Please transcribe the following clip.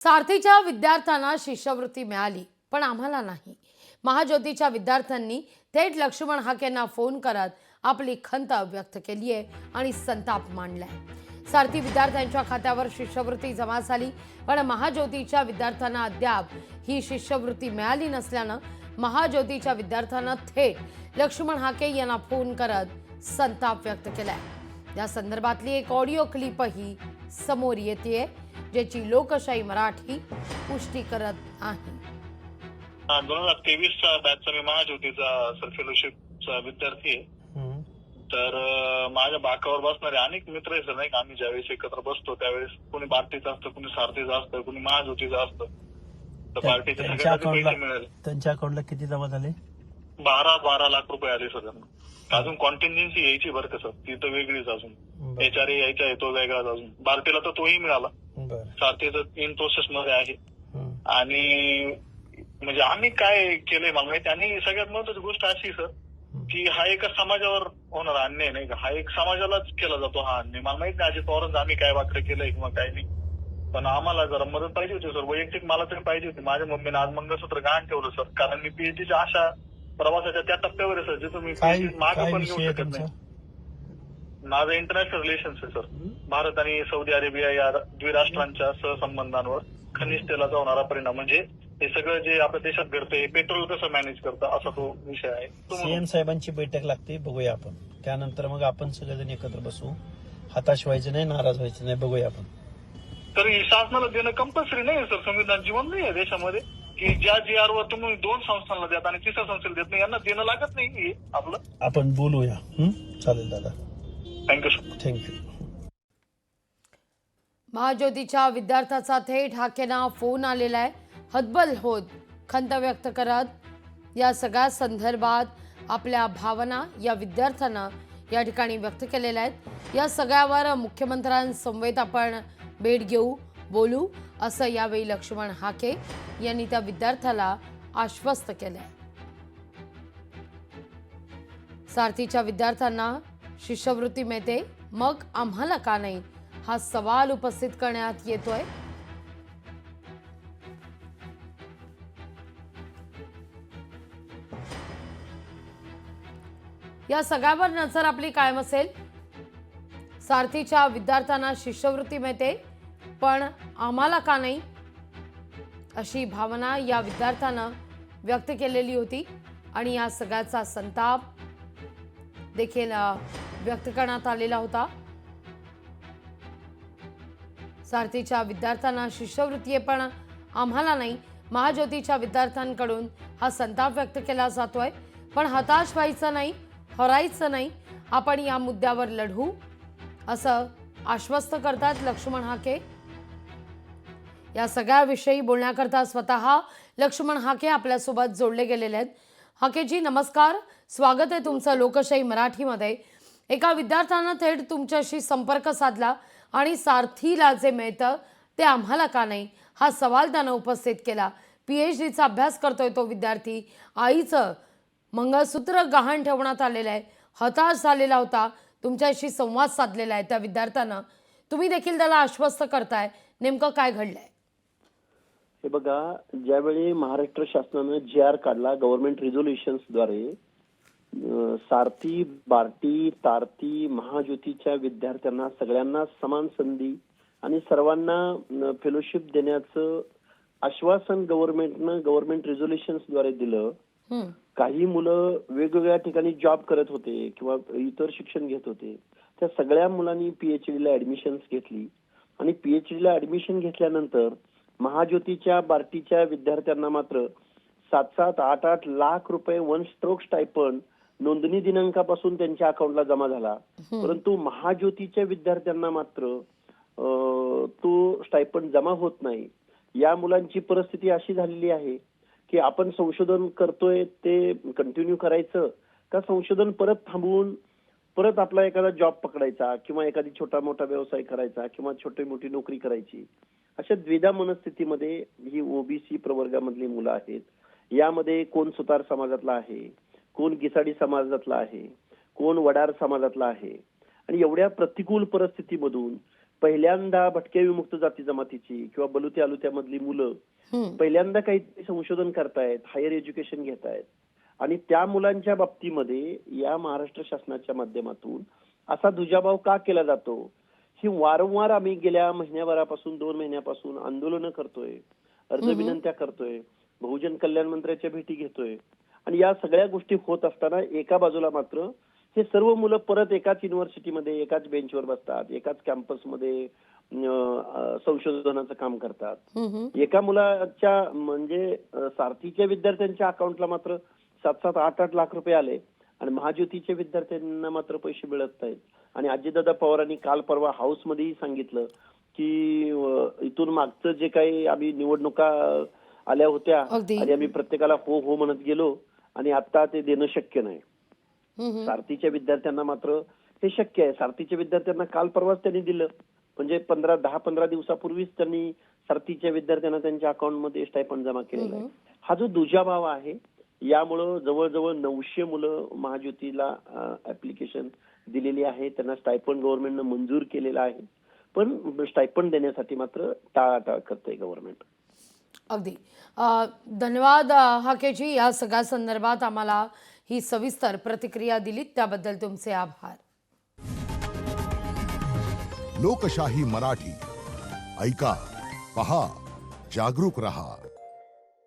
सारथीच्या विद्यार्थ्यांना शिष्यवृत्ती मिळाली, पण आम्हाला नाही. महाज्योतीच्या विद्यार्थ्यांनी थेट लक्ष्मण हाकेंना फोन करत आपली खंत व्यक्त केली आहे आणि संताप मांडलाय. सारथी विद्यार्थ्यांच्या खात्यावर शिष्यवृत्ती जमा झाली, पण महाज्योतीच्या विद्यार्थ्यांना अद्याप ही शिष्यवृत्ती मिळाली नसल्यानं महाज्योतीच्या विद्यार्थ्यांना थेट लक्ष्मण हाके यांना फोन करत संताप व्यक्त केलाय. या संदर्भातली एक ऑडिओ क्लिपही समोर येते, ज्याची लोकशाही मराठी पुष्टी करत आहे. 2023चा बॅचचा मी महाज्योतीचा सर फेलोशिपचा विद्यार्थी आहे. तर माझ्या बाकावर बसणारे अनेक मित्र आहे सर, नाही का. आम्ही ज्यावेळेस एकत्र बसतो त्यावेळेस कोणी बार्टीचं असतं, कोणी सारथीचं असतं, कोणी महाज्योतीचं असतं. तर बार्टीचे सगळ्यांना पैसे मिळाले. त्यांच्या अकाउंटला किती जमा झाले? 12 लाख रुपये आले सर. अजून कॉन्टिन्जन्सी यायची बरं का सर, ती तर वेगळीच. अजून HRA यायचा आहे, तो वेगळाच. अजून बार्टीला तर तोही मिळाला. सारथीचं इन प्रोसेस मध्ये आहे. आणि म्हणजे आम्ही काय केलंय मला माहिती. आणि सगळ्यात महत्वाची गोष्ट अशी सर, की हा एका समाजावर होणारा अन्याय नाही का, हा एक समाजालाच केला जातो हा अन्याय. मला माहित नाही अजित पवारांचं आम्ही काय वाकडं केलंय किंवा काय नाही, पण आम्हाला जरा मदत पाहिजे होती सर. वैयक्तिक मला तरी पाहिजे होती. माझ्या मम्मीने आज मंगळसूत्र गहाण ठेवलं सर, कारण मी पीएचडीच्या अशा प्रवासाच्या त्या टप्प्यावर आहे सर, जिथं मी मागे पण घेऊ शकत नाही. माझं इंटरनॅशनल रिलेशन्स आहे सर. भारत आणि सौदी अरेबिया या द्विराष्ट्रांच्या सहसंबंधांवर खनिज तेलाचा होणारा परिणाम, म्हणजे हे सगळं जे आपल्या देशात घडतंय, पेट्रोल कसं मॅनेज करतं, असा तो विषय आहे. सीएम साहेबांची बैठक लागते, बघूया आपण. त्यानंतर मग आपण सगळेजण एकत्र बसू. हताश व्हायचं नाही, नाराज व्हायचं नाही, बघूया आपण. तर शासनाला देणं कंपल्सरी नाही सर. संविधान जीवन नाही आहे देशामध्ये की ज्या GR वर तुम्ही 2 संस्थांना देत आणि 3ऱ्या संस्थेला देत नाही, यांना देणं लागत नाही. आपलं आपण बोलूया. चालेल दादा, थँक्यू सर. थँक्यू. महाज्योतीच्या विद्यार्थ्याचा थेट हाकेंना फोन आलेला आहे. हतबल होत खंत व्यक्त करत या सगळ्या संदर्भात आपल्या भावना या विद्यार्थ्यांना या ठिकाणी व्यक्त केलेल्या आहेत. या सगळ्यावर मुख्यमंत्र्यांसमवेत आपण भेट घेऊ, बोलू, असं यावेळी लक्ष्मण हाके यांनी त्या विद्यार्थ्याला आश्वस्त केलंय. सारथीच्या विद्यार्थ्यांना शिष्यवृत्ती मिळते, मग आम्हाला का नाही, हा सवाल उपस्थित करण्यात येतोय. या सगळ्यावर नजर आपली कायम असेल. सारथीच्या विद्यार्थ्यांना शिष्यवृत्ती मिळते, पण आम्हाला का नाही, अशी भावना या विद्यार्थ्यानं व्यक्त केलेली होती. आणि या सगळ्याचा संताप देखील व्यक्त करण्यात आलेला होता. सारथीच्या विद्यार्थ्यांना शिष्यवृत्ती आहे, पण आम्हाला नाही, महाज्योतीच्या विद्यार्थ्यांकडून हा संताप व्यक्त केला जातोय. पण हताश व्हायचं नाही, हरायचं नाही, आपण या मुद्द्यावर लढू, असं आश्वस्त करतात लक्ष्मण हाके. या सगळ्याविषयी बोलण्याकरता स्वतः लक्ष्मण हाके आपल्यासोबत जोडले गेलेले आहेत. हाकेजी नमस्कार, स्वागत आहे तुमचं लोकशाही मराठीमध्ये. एका विद्यार्थ्यानं थेट तुमच्याशी संपर्क साधला आणि सारथीला जे मिळतं ते आम्हाला का नाही, हा सवाल त्यानं उपस्थित केला. PhDचा अभ्यास करतोय तो विद्यार्थी. आईचं मंगळसूत्र गहाण ठेवण्यात आलेलं आहे, हताश झालेला होता. तुमच्याशी संवाद साधलेला आहे त्या विद्यार्थ्यानं, तुम्ही देखील त्याला आश्वस्त करताय. नेमकं काय घडलंय? हे बघा, ज्यावेळी महाराष्ट्र शासनानं GR काढला गव्हर्नमेंट रिझोल्युशन्सद्वारे, सारथी, बार्टी, तारती, महाज्योतीच्या विद्यार्थ्यांना सगळ्यांना समान संधी आणि सर्वांना फेलोशिप देण्याचं आश्वासन गव्हर्नमेंट रिझोल्युशन्सद्वारे दिलं. काही मुलं वेगवेगळ्या ठिकाणी जॉब करत होते किंवा इतर शिक्षण घेत होते. त्या सगळ्या मुलांनी PhDला ऍडमिशन्स घेतली आणि PhDला ऍडमिशन घेतल्यानंतर महाज्योतीच्या बार्टीच्या विद्यार्थ्यांना मात्र 7-7, 8-8 लाख रुपये वन स्ट्रोक स्टायपंड नोंदणी दिनांकापासून त्यांच्या अकाउंटला जमा झाला. परंतु महाज्योतीच्या विद्यार्थ्यांना मात्र तो स्टायपंड जमा होत नाही. या मुलांची परिस्थिती अशी झालेली आहे की आपण संशोधन करतोय ते कंटिन्यू करायचं का संशोधन परत थांबवून परत आपला एखादा जॉब पकडायचा किंवा एखादी छोटा मोठा व्यवसाय करायचा किंवा छोटी मोठी नोकरी करायची. अशा द्विधा मनस्थितीमध्ये ही OBC प्रवर्गामधली मुलं आहेत. यामध्ये कोण सुतार समाजातला आहे, कोण गिसाडी समाजातला आहे, कोण वडार समाजातला आहे. आणि एवढ्या प्रतिकूल परिस्थितीमधून पहिल्यांदा भटक्या विमुक्त जाती जमातीची किंवा बलुत्या अलुत्या मधली मुलं पहिल्यांदा काहीतरी संशोधन करतायत, हायर एज्युकेशन घेतायत आणि त्या मुलांच्या बाबतीमध्ये या महाराष्ट्र शासनाच्या माध्यमातून असा दुजाभाव का केला जातो ही वारंवार आम्ही गेल्या महिन्याभरापासून 2 महिन्यापासून आंदोलनं करतोय, अर्ज विनंत्या करतोय, बहुजन कल्याण मंत्र्याच्या भेटी घेतोय आणि या सगळ्या गोष्टी होत असताना एका बाजूला मात्र हे सर्व मुलं परत एकाच युनिव्हर्सिटीमध्ये एकाच बेंचवर बसतात, एकाच कॅम्पसमध्ये संशोधनाचं काम करतात. एका मुलाच्या म्हणजे सारथीच्या विद्यार्थ्यांच्या अकाउंटला मात्र 7-7, 8-8 लाख रुपये आले आणि महाज्योतीच्या विद्यार्थ्यांना मात्र पैसे मिळत नाहीत. आणि अजितदादा पवारांनी काल परवा हाऊसमध्येही सांगितलं की इथून मागचं जे काही आम्ही निवडणुका आल्या होत्या आणि आम्ही प्रत्येकाला हो हो म्हणत गेलो आणि आता ते देणं शक्य नाही. सारथीच्या विद्यार्थ्यांना मात्र हे शक्य आहे. सारथीच्या विद्यार्थ्यांना काल परवाच त्यांनी दिलं, म्हणजे 10-15 दिवसापूर्वीच त्यांनी सारथीच्या विद्यार्थ्यांना त्यांच्या अकाउंटमध्ये स्टायपंड जमा केलेला आहे. हा जो दुजाभाव आहे यामुळं जवळजवळ 900 मुलं महाज्योतीला ऍप्लिकेशन दिलेली आहे, त्यांना स्टायपंड गव्हर्नमेंटनं मंजूर केलेला आहे, पण स्टायपंड देण्यासाठी मात्र टाळाटाळ करते गव्हर्नमेंट. अगदी धन्यवाद हाकेजी, या सगळ्या संदर्भात आम्हाला ही सविस्तर प्रतिक्रिया दिलीत त्याबद्दल तुमचे आभार. लोकशाही मराठी ऐका, पहा, जागरूक रहा.